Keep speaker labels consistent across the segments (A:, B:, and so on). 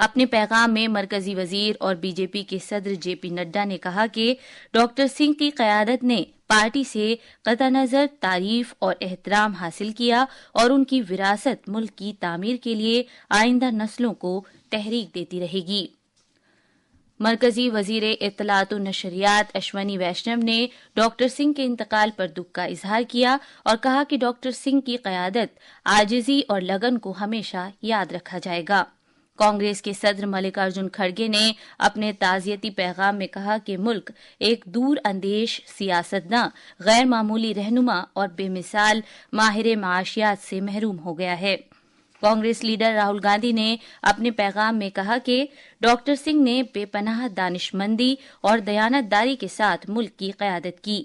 A: اپنے پیغام میں مرکزی وزیر اور بی جے پی کے صدر جے پی نڈا نے کہا کہ ڈاکٹر سنگھ کی قیادت نے پارٹی سے قطع نظر تعریف اور احترام حاصل کیا اور ان کی وراثت ملک کی تعمیر کے لیے آئندہ نسلوں کو تحریک دیتی رہے گی۔ مرکزی وزیر اطلاعات و نشریات اشونی ویشنو نے ڈاکٹر سنگھ کے انتقال پر دکھ کا اظہار کیا اور کہا کہ ڈاکٹر سنگھ کی قیادت، عاجزی اور لگن کو ہمیشہ یاد رکھا جائے گا۔ کانگریس کے صدر ملکارجن کھڑگے نے اپنے تعزیتی پیغام میں کہا کہ ملک ایک دور اندیش سیاستداں، غیر معمولی رہنما اور بے مثال ماہر معاشیات سے محروم ہو گیا ہے۔ کانگریس لیڈر راہل گاندھی نے اپنے پیغام میں کہا کہ ڈاکٹر سنگھ نے بے پناہ دانشمندی اور دیانتداری کے ساتھ ملک کی قیادت کی۔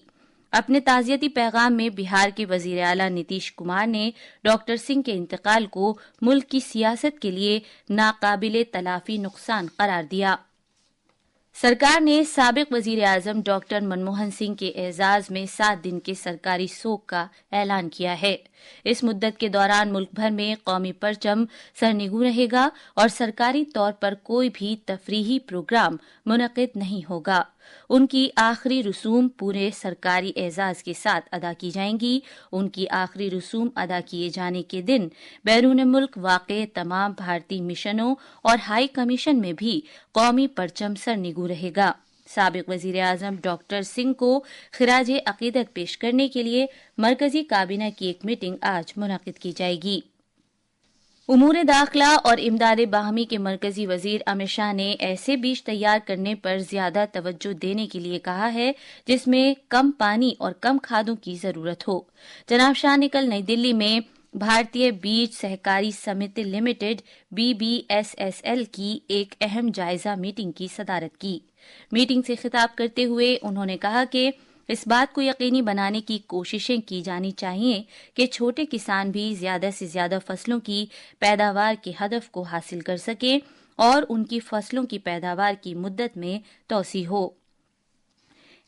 A: اپنے تعزیتی پیغام میں بہار کے وزیر اعلیٰ نتیش کمار نے ڈاکٹر سنگھ کے انتقال کو ملک کی سیاست کے لیے ناقابل تلافی نقصان قرار دیا۔ سرکار نے سابق وزیر اعظم ڈاکٹر منموہن سنگھ کے اعزاز میں 7 دن کے سرکاری سوگ کا اعلان کیا ہے۔ اس مدت کے دوران ملک بھر میں قومی پرچم سرنگوں رہے گا اور سرکاری طور پر کوئی بھی تفریحی پروگرام منعقد نہیں ہوگا۔ ان کی آخری رسوم پورے سرکاری اعزاز کے ساتھ ادا کی جائیں گی۔ ان کی آخری رسوم ادا کیے جانے کے دن بیرون ملک واقع تمام بھارتی مشنوں اور ہائی کمیشن میں بھی قومی پرچم سرنگوں رہے گا۔ سابق وزیر اعظم ڈاکٹر سنگھ کو خراج عقیدت پیش کرنے کے لیے مرکزی کابینہ کی ایک میٹنگ آج منعقد کی جائے گی۔ امور داخلہ اور امداد باہمی کے مرکزی وزیر امت شاہ نے ایسے بیج تیار کرنے پر زیادہ توجہ دینے کے لیے کہا ہے جس میں کم پانی اور کم کھادوں کی ضرورت ہو۔ جناب شاہ نے کل نئی دلی میں بھارتیہ بیج سہکاری سمیتی لمیٹڈ BBSSL کی ایک اہم جائزہ میٹنگ کی صدارت کی۔ میٹنگ سے خطاب کرتے ہوئے انہوں نے کہا کہ اس بات کو یقینی بنانے کی کوششیں کی جانی چاہیے کہ چھوٹے کسان بھی زیادہ سے زیادہ فصلوں کی پیداوار کے ہدف کو حاصل کر سکیں اور ان کی فصلوں کی پیداوار کی مدت میں توسیع ہو۔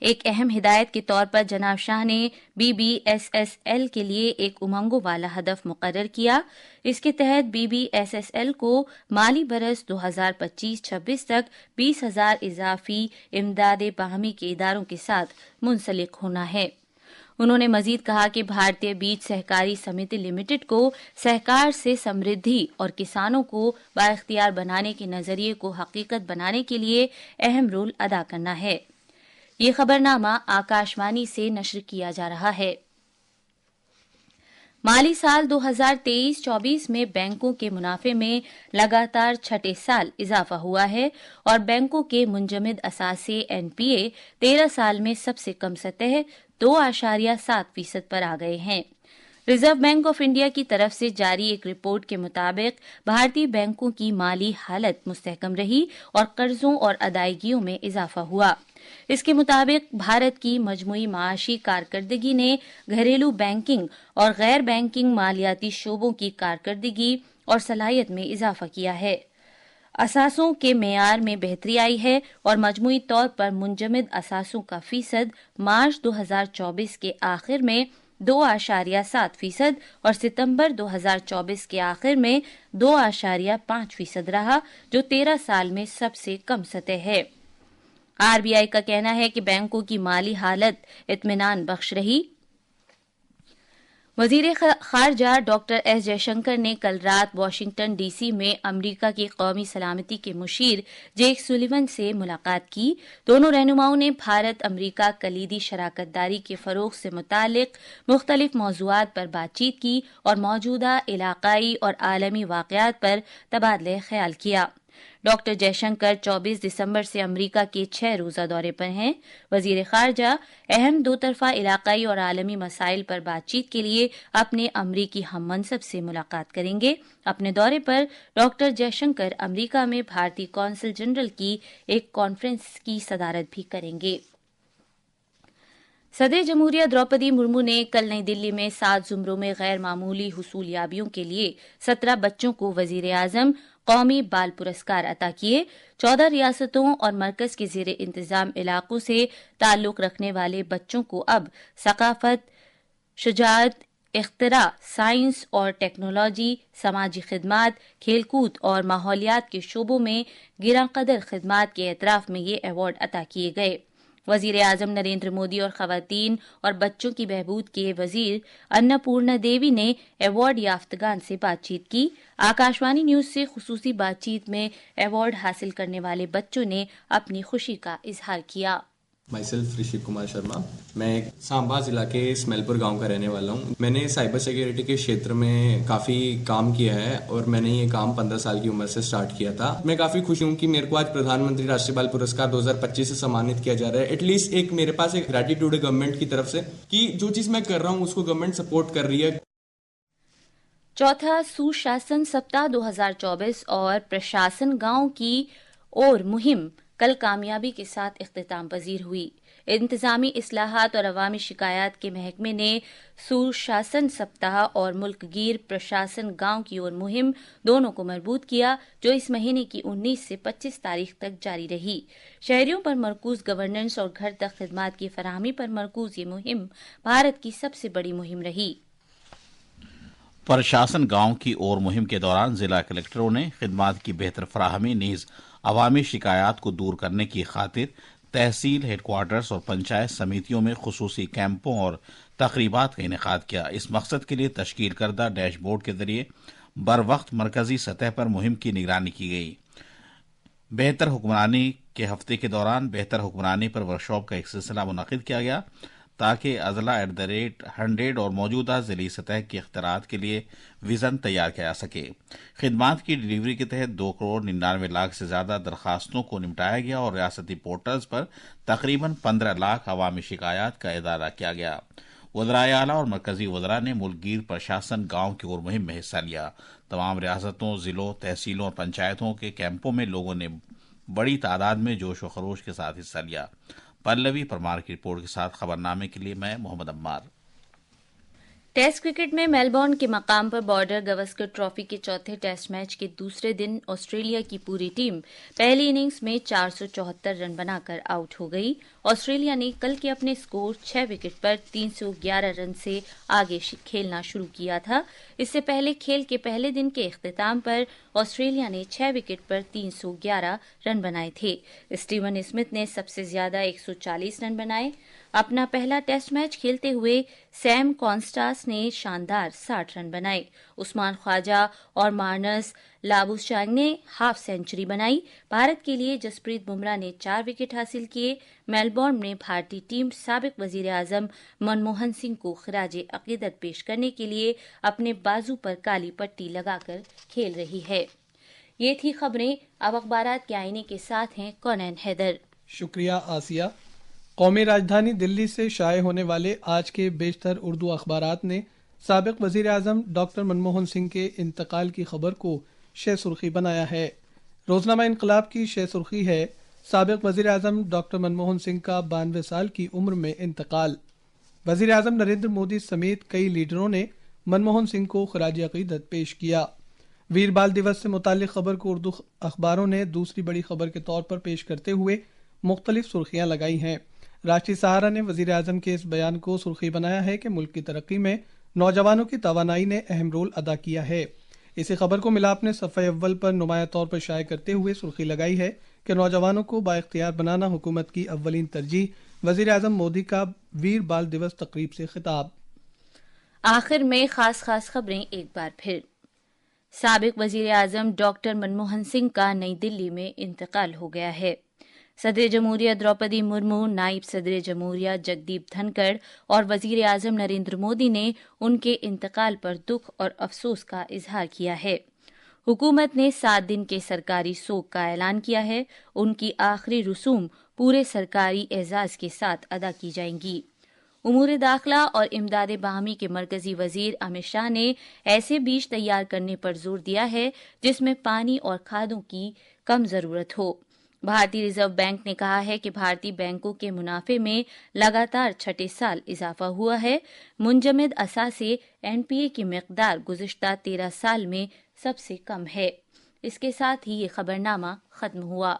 A: ایک اہم ہدایت کے طور پر جناب شاہ نے BBSSL کے لیے ایک امنگوں والا ہدف مقرر کیا۔ اس کے تحت BBSSL کو مالی برس 2025-26 تک 20,000 اضافی امداد باہمی کے اداروں کے ساتھ منسلک ہونا ہے۔ انہوں نے مزید کہا کہ بھارتیہ بیج سہکاری سمیتی لمیٹڈ کو سہکار سے سمردھی اور کسانوں کو بااختیار بنانے کے نظریے کو حقیقت بنانے کے لیے اہم رول ادا کرنا ہے۔ یہ خبرنامہ آکاشوانی سے نشر کیا جا رہا ہے۔ مالی سال 2023-24 میں بینکوں کے منافع میں لگاتار چھٹے سال اضافہ ہوا ہے اور بینکوں کے منجمد اثاثے NPA 13 سال میں سب سے کم سطح 2.7% پر آ گئے ہیں۔ ریزرو بینک آف انڈیا کی طرف سے جاری ایک رپورٹ کے مطابق بھارتی بینکوں کی مالی حالت مستحکم رہی اور قرضوں اور ادائیگیوں میں اضافہ ہوا۔ اس کے مطابق بھارت کی مجموعی معاشی کارکردگی نے گھریلو بینکنگ اور غیر بینکنگ مالیاتی شعبوں کی کارکردگی اور صلاحیت میں اضافہ کیا ہے۔ اثاثوں کے معیار میں بہتری آئی ہے اور مجموعی طور پر منجمد اثاثوں کا فیصد مارچ 2024 کے آخر میں 2.7% اور ستمبر 2024 کے آخر میں 2.5% رہا، جو 13 سال میں سب سے کم سطح ہے۔ RBI کا کہنا ہے کہ بینکوں کی مالی حالت اطمینان بخش رہی۔ وزیر خارجہ ڈاکٹر ایس جے شنکر نے کل رات واشنگٹن DC میں امریکہ کی قومی سلامتی کے مشیر جیک سولیون سے ملاقات کی۔ دونوں رہنماؤں نے بھارت امریکہ کلیدی شراکت داری کے فروغ سے متعلق مختلف موضوعات پر بات چیت کی اور موجودہ علاقائی اور عالمی واقعات پر تبادلہ خیال کیا۔ ڈاکٹر جے شنکر 24 دسمبر سے امریکہ کے 6 روزہ دورے پر ہیں۔ وزیر خارجہ اہم دو طرفہ علاقائی اور عالمی مسائل پر بات چیت کے لیے اپنے امریکی ہم منصب سے ملاقات کریں گے۔ اپنے دورے پر ڈاکٹر جے شنکر امریکہ میں بھارتی قونصل جنرل کی ایک کانفرنس کی صدارت بھی کریں گے۔ صدر جمہوریہ دروپدی مرمو نے کل نئی دلی میں 7 زمروں میں غیر معمولی حصولیابیوں کے لیے 17 بچوں کو وزیر اعظم قومی بال پرسکار عطا کیے۔ 14 ریاستوں اور مرکز کے زیر انتظام علاقوں سے تعلق رکھنے والے بچوں کو اب ثقافت، شجاعت، اختراع، سائنس اور ٹیکنالوجی، سماجی خدمات، کھیل کود اور ماحولیات کے شعبوں میں گراں قدر خدمات کے اعتراف میں یہ ایوارڈ عطا کیے گئے۔ وزیر اعظم نریندر مودی اور خواتین اور بچوں کی بہبود کے وزیر اناپورنا دیوی نے ایوارڈ یافتگان سے بات چیت کی۔ آکاشوانی نیوز سے خصوصی بات چیت میں ایوارڈ حاصل کرنے والے بچوں نے اپنی خوشی کا اظہار کیا۔
B: مائی سیلف رشی کمار شرما، میں سانبا ضلع کے اسمیل پور گاؤں کا رہنے والا ہوں۔ میں نے سائبر سیکیورٹی کے شیتر میں کافی کام کیا ہے اور میں نے یہ کام 15 سال کی عمر سے سٹارٹ کیا تھا۔ میں کافی خوش ہوں کہ میرے کو آج پردھان منتری راشٹریہ بال پرسکار 2025 سے سمانت کیا جا رہا ہے۔ ایٹ لیسٹ ایک میرے پاس ایک گریٹیٹیوڈ ہے گورنمنٹ کی طرف سے کہ جو چیز میں کر رہا ہوں اس کو گورنمنٹ سپورٹ کر رہی ہے۔
A: چوتھا سوشاسن سپتاہ 2024 اور پرشاسن گاؤں کی اور مہم کل کامیابی کے ساتھ اختتام پذیر ہوئی۔ انتظامی اصلاحات اور عوامی شکایات کے محکمے نے سوشاسن سپتاہ اور ملک گیر پرشاسن گاؤں کی اور مہم دونوں کو مربوط کیا، جو اس مہینے کی 19 سے 25 تاریخ تک جاری رہی۔ شہریوں پر مرکوز گورننس اور گھر تک خدمات کی فراہمی پر مرکوز یہ مہم بھارت کی سب سے بڑی مہم رہی۔
C: پرشاسن گاؤں کی اور مہم کے دوران ضلع کلکٹروں نے خدمات کی بہتر فراہمی نیز عوامی شکایات کو دور کرنے کی خاطر تحصیل ہیڈ کوارٹرز اور پنچایت سمیتیوں میں خصوصی کیمپوں اور تقریبات کا انعقاد کیا۔ اس مقصد کے لیے تشکیل کردہ ڈیش بورڈ کے ذریعے بروقت مرکزی سطح پر مہم کی نگرانی کی گئی۔ بہتر حکمرانی کے ہفتے کے دوران بہتر حکمرانی پر ورکشاپ کا ایک سلسلہ منعقد کیا گیا تاکہ اضلاع @100 اور موجودہ ضلعی سطح کے اختیارات کے لیے ویژن تیار کیا جا سکے۔ خدمات کی ڈلیوری کے تحت 2.99 کروڑ سے زیادہ درخواستوں کو نمٹایا گیا اور ریاستی پورٹلز پر تقریباً 15 لاکھ عوامی شکایات کا ادارہ کیا گیا۔ وزرائے اعلیٰ اور مرکزی وزراء نے ملک گیر پرشاسن گاؤں کی اور مہم میں حصہ لیا۔ تمام ریاستوں، ضلعوں، تحصیلوں اور پنچایتوں کے کیمپوں میں لوگوں نے بڑی تعداد میں جوش و خروش کے ساتھ حصہ لیا۔ پلوی پرمار کی رپورٹ کے ساتھ خبرنامے کے لیے میں محمد عمار۔
A: ٹیسٹ کرکٹ میں میلبورن کے مقام پر بارڈر گواسکر ٹرافی کے چوتھے ٹیسٹ میچ کے دوسرے دن آسٹریلیا کی پوری ٹیم پہلی اننگز میں 474 رن بنا کر آؤٹ ہو گئی۔ آسٹریلیا نے کل کے اپنے سکور 6 وکٹ پر 311 رن سے آگے کھیلنا شروع کیا تھا۔ اس سے پہلے کھیل کے پہلے دن کے اختتام پر آسٹریلیا نے 6 وکٹ پر 311 رن بنائے تھے۔ اسٹیون اسمتھ نے سب سے زیادہ 140 رن بنائے۔ اپنا پہلا ٹیسٹ میچ کھیلتے ہوئے سیم کانسٹاس نے شاندار 60 رن بنائے۔ عثمان خواجہ اور مارنس لابوشانگ نے ہاف سینچری بنائی۔ بھارت کے لیے جسپریت بمراہ نے 4 وکٹ حاصل کیے۔ میلبورن میں بھارتی ٹیم سابق وزیر اعظم منموہن سنگھ کو خراج عقیدت پیش کرنے کے لیے اپنے بازو پر کالی پٹی لگا کر کھیل رہی ہے۔ یہ تھی خبریں۔ اب اخبارات کے آئینے کے ساتھ ہیں کونین حیدر۔
D: شکریہ آسیہ۔ قومی راجدھانی دلی سے شائع ہونے والے آج کے بیشتر اردو اخبارات نے سابق وزیر اعظم ڈاکٹر منموہن سنگھ کے انتقال کی خبر کو شہ سرخی بنایا ہے۔ روزنامہ انقلاب کی شہ سرخی ہے: سابق وزیر اعظم ڈاکٹر منموہن سنگھ کا 92 سال کی عمر میں انتقال۔ وزیر اعظم نریندر مودی سمیت کئی لیڈروں نے منموہن سنگھ کو خراج عقیدت پیش کیا۔ ویر بال دیوس سے متعلق خبر کو اردو اخباروں نے دوسری بڑی خبر کے طور پر پیش کرتے ہوئے مختلف سرخیاں لگائی ہیں۔ راشٹری سہارا نے وزیر اعظم کے اس بیان کو سرخی بنایا ہے کہ ملک کی ترقی میں نوجوانوں کی توانائی نے اہم رول ادا کیا ہے۔ اسی خبر کو ملاپ نے صفحہ اول پر نمایاں طور پر شائع کرتے ہوئے سرخی لگائی ہے کہ نوجوانوں کو بااختیار بنانا حکومت کی اولین ترجیح، وزیر اعظم مودی کا ویر بال دیوس تقریب سے خطاب۔
A: آخر میں خاص خبریں ایک بار پھر۔ سابق وزیر اعظم ڈاکٹر منموہن سنگھ کا نئی دلی میں انتقال ہو گیا ہے۔ صدر جمہوریہ دروپدی مرمو، نائب صدر جمہوریہ جگدیپ دھنکڑ اور وزیر اعظم نریندر مودی نے ان کے انتقال پر دکھ اور افسوس کا اظہار کیا ہے۔ حکومت نے 7 دن کے سرکاری سوگ کا اعلان کیا ہے۔ ان کی آخری رسوم پورے سرکاری اعزاز کے ساتھ ادا کی جائیں گی۔ امور داخلہ اور امداد باہمی کے مرکزی وزیر امت شاہ نے ایسے بیج تیار کرنے پر زور دیا ہے جس میں پانی اور کھادوں کی کم ضرورت ہو۔ بھارتی ریزرو بینک نے کہا ہے کہ بھارتی بینکوں کے منافع میں لگاتار چھٹے سال اضافہ ہوا ہے۔ منجمد اثاثے NPA کی مقدار گزشتہ 13 سال میں سب سے کم ہے۔ اس کے ساتھ ہی یہ خبرنامہ ختم ہوا۔